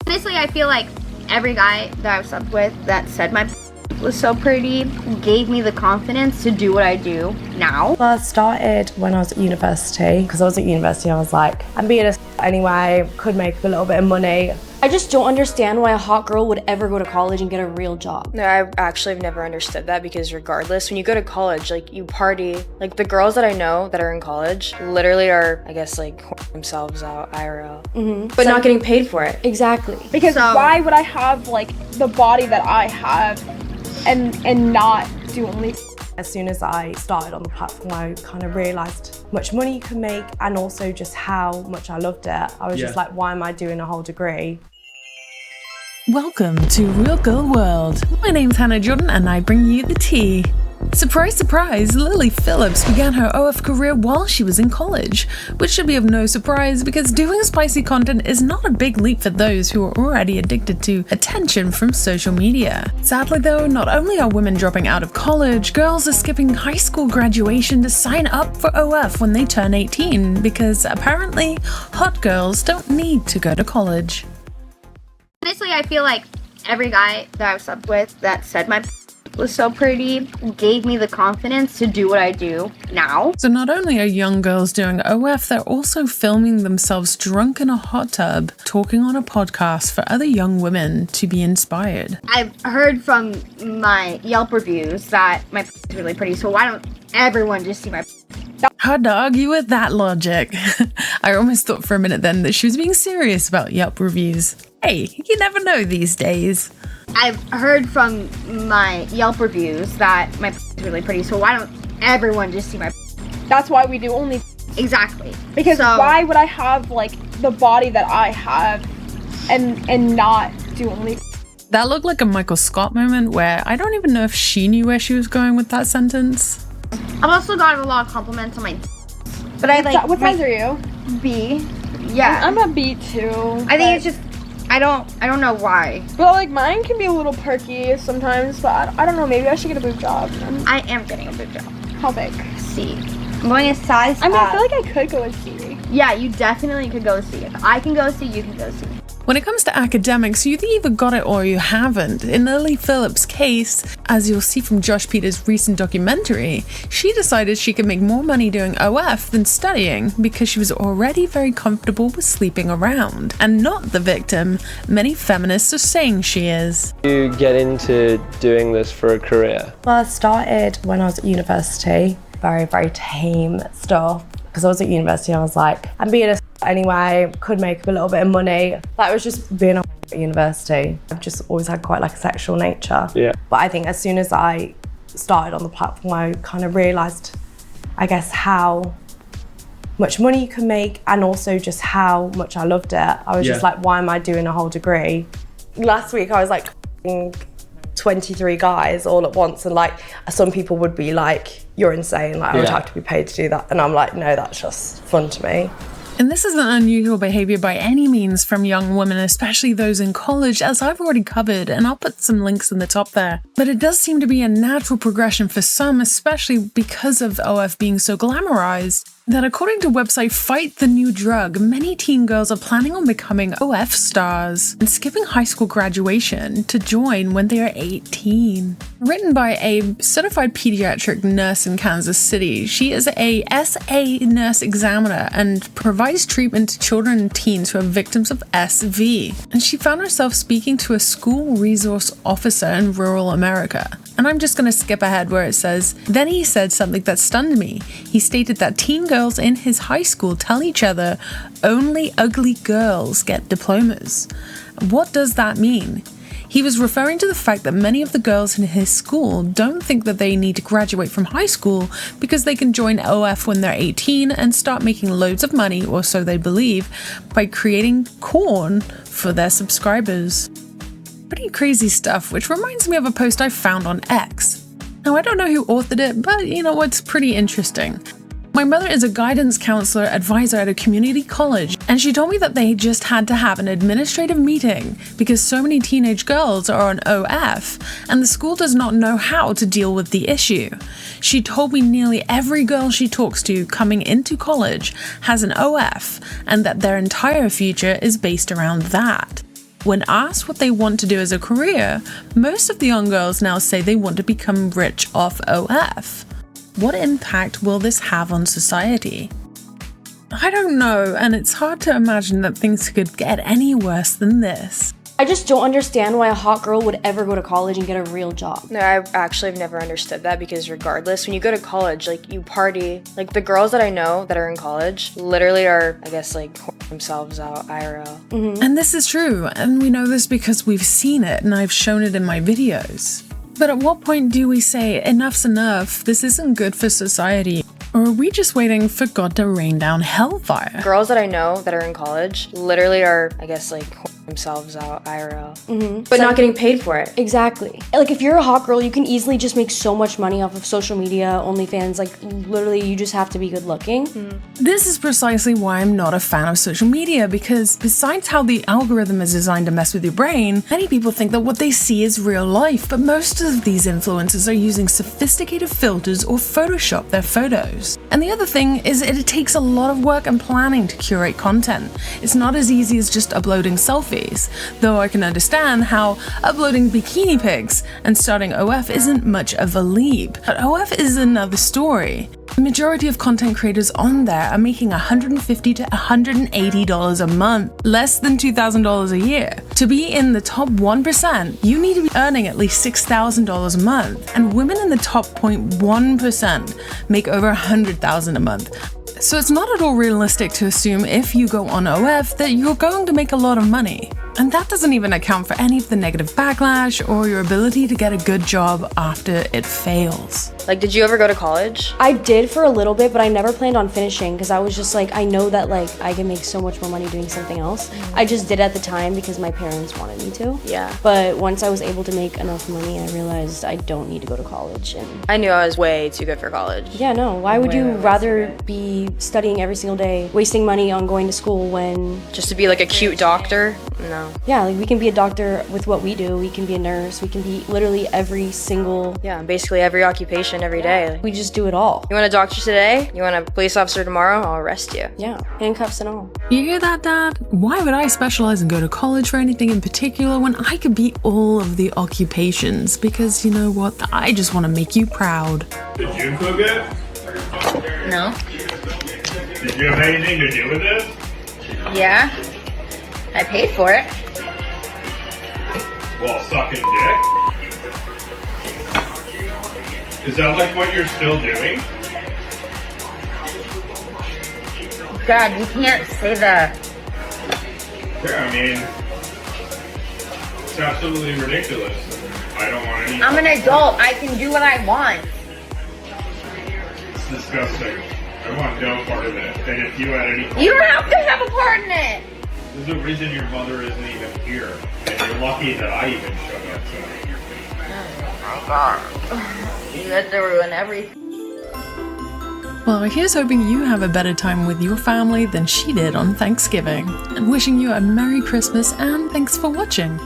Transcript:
Honestly, I feel like every guy that I've slept with that said my was so pretty gave me the confidence to do what I do now. Well, I started when I was at university, because I was at university, I was like, I'm being a anyway, could make a little bit of money. I just don't understand why a hot girl would ever go to college and get a real job. No, I actually have never understood that, because regardless, when you go to college, like, you party. Like, the girls that I know that are in college literally are, I guess, like, whoring themselves out IRL. But not getting paid for it. Exactly. Because why would I have, like, the body that I have and not do only? As soon as I started on the platform, I kind of realised how much money you can make and also just how much I loved it. I was just like, why am I doing a whole degree? Welcome to Real Girl World. My name's Hannah Jordan and I bring you the tea. Surprise, surprise, Lily Phillips began her O-lyf career while she was in college, which should be of no surprise because doing spicy content is not a big leap for those who are already addicted to attention from social media. Sadly though, not only are women dropping out of college, girls are skipping high school graduation to sign up for O-lyf when they turn 18 because apparently hot girls don't need to go to college. Honestly, I feel like every guy that I've slept with that said my was so pretty gave me the confidence to do what I do now. So not only are young girls doing O-lyf, they're also filming themselves drunk in a hot tub, talking on a podcast for other young women to be inspired. I've heard from my Yelp reviews that my is really pretty, so why don't everyone just see my? Hard to argue with that logic. I almost thought for a minute then that she was being serious about Yelp reviews. Hey, you never know these days. I've heard from my Yelp reviews that my is really pretty, so why don't everyone just see my? That's why we do only. Exactly. Because why would I have, like, the body that I have and not do only? That looked like a Michael Scott moment where I don't even know if she knew where she was going with that sentence. I've also gotten a lot of compliments on my, but I like. What size are you? B. Yeah. I'm a B too. I think it's just. I don't know why. Well, like, mine can be a little perky sometimes, but I don't know, maybe I should get a boob job. I am getting a boob job. How big? C. I'm going a size. I mean, I feel like I could go with C. Yeah, you definitely could go C. If I can go C, you can go C. When it comes to academics, you've either got it or you haven't. In Lily Phillips' case, as you'll see from Josh Peters' recent documentary, she decided she could make more money doing O-lyf than studying because she was already very comfortable with sleeping around, and not the victim many feminists are saying she is. You get into doing this for a career? Well, I started when I was at university, very, very tame stuff. Because I was at university, I was like, I'm being a anyway, could make a little bit of money. That was just being a at university. I've just always had quite like a sexual nature. Yeah. But I think as soon as I started on the platform, I kind of realised, I guess, how much money you can make and also just how much I loved it. I was just like, why am I doing a whole degree? Last week I was like 23 guys all at once, and like some people would be like, you're insane, like I would have to be paid to do that, and I'm like, no, that's just fun to me. And this isn't unusual behavior by any means from young women, especially those in college, as I've already covered, and I'll put some links in the top there. But it does seem to be a natural progression for some, especially because of O-lyf being so glamorized, that according to website Fight the New Drug, many teen girls are planning on becoming O-lyf stars and skipping high school graduation to join when they are 18. Written by a certified pediatric nurse in Kansas City, she is a SA nurse examiner and provides treatment to children and teens who are victims of SV. And she found herself speaking to a school resource officer in rural America. And I'm just going to skip ahead where it says, then he said something that stunned me. He stated that teen girls in his high school tell each other only ugly girls get diplomas. What does that mean? He was referring to the fact that many of the girls in his school don't think that they need to graduate from high school because they can join O-lyf when they're 18 and start making loads of money, or so they believe, by creating corn for their subscribers. Pretty crazy stuff, which reminds me of a post I found on X. Now, I don't know who authored it, but you know what's pretty interesting. My mother is a guidance counselor advisor at a community college, and she told me that they just had to have an administrative meeting because so many teenage girls are on O-lyf, and the school does not know how to deal with the issue. She told me nearly every girl she talks to coming into college has an O-lyf, and that their entire future is based around that. When asked what they want to do as a career, most of the young girls now say they want to become rich off O-lyf. What impact will this have on society? I don't know, and it's hard to imagine that things could get any worse than this. I just don't understand why a hot girl would ever go to college and get a real job. No, I actually have never understood that because regardless, when you go to college, like you party, like the girls that I know that are in college literally are, I guess, like themselves out IRL. And this is true, and we know this because we've seen it and I've shown it in my videos. But at what point do we say, enough's enough, this isn't good for society? Or are we just waiting for God to rain down hellfire? Girls that I know that are in college literally are, I guess, like themselves out IRL, but not getting paid for it. Exactly. Like if you're a hot girl, you can easily just make so much money off of social media, OnlyFans, like literally you just have to be good looking. This is precisely why I'm not a fan of social media, because besides how the algorithm is designed to mess with your brain, many people think that what they see is real life, but most of these influencers are using sophisticated filters or Photoshop their photos. And the other thing is it takes a lot of work and planning to curate content. It's not as easy as just uploading selfies, though I can understand how uploading bikini pics and starting O-lyf isn't much of a leap. But O-lyf is another story. The majority of content creators on there are making $150 to $180 a month, less than $2,000 a year. To be in the top 1%, you need to be earning at least $6,000 a month, and women in the top 0.1% make over $100,000 a month. So it's not at all realistic to assume if you go on O-lyf that you're going to make a lot of money. And that doesn't even account for any of the negative backlash or your ability to get a good job after it fails. Like, did you ever go to college? I did for a little bit, but I never planned on finishing because I was just like, I know that like I can make so much more money doing something else. I just did at the time because my parents wanted me to. Yeah. But once I was able to make enough money, I realized I don't need to go to college. And I knew I was way too good for college. yeah, no, why would you rather be studying every single day, wasting money on going to school when, Just to be like a cute doctor? No. yeah, like we can be a doctor with what we do, we can be a nurse, we can be literally every single, Yeah, basically every occupation every day. we just do it all. You want a doctor today? You want a police officer tomorrow? I'll arrest you. Yeah, handcuffs and all. You hear that, Dad? Why would I specialize and go to college for anything in particular when I could be all of the occupations? Because you know what? I just want to make you proud. Did you cook it? No. Did you have anything to do with this? Yeah. I paid for it. While sucking dick? Is that like what you're still doing? Dad, you can't say that. Yeah, I mean, it's absolutely ridiculous. I don't want any. I'm an adult. I can do what I want. It's disgusting. I want no part of it. And if you had any part, You don't have to have a part in it. there's a reason your mother isn't even here. And you're lucky that I even showed up tonight. Oh God. You guys ruin everything. Well, here's hoping you have a better time with your family than she did on Thanksgiving, and wishing you a Merry Christmas and thanks for watching.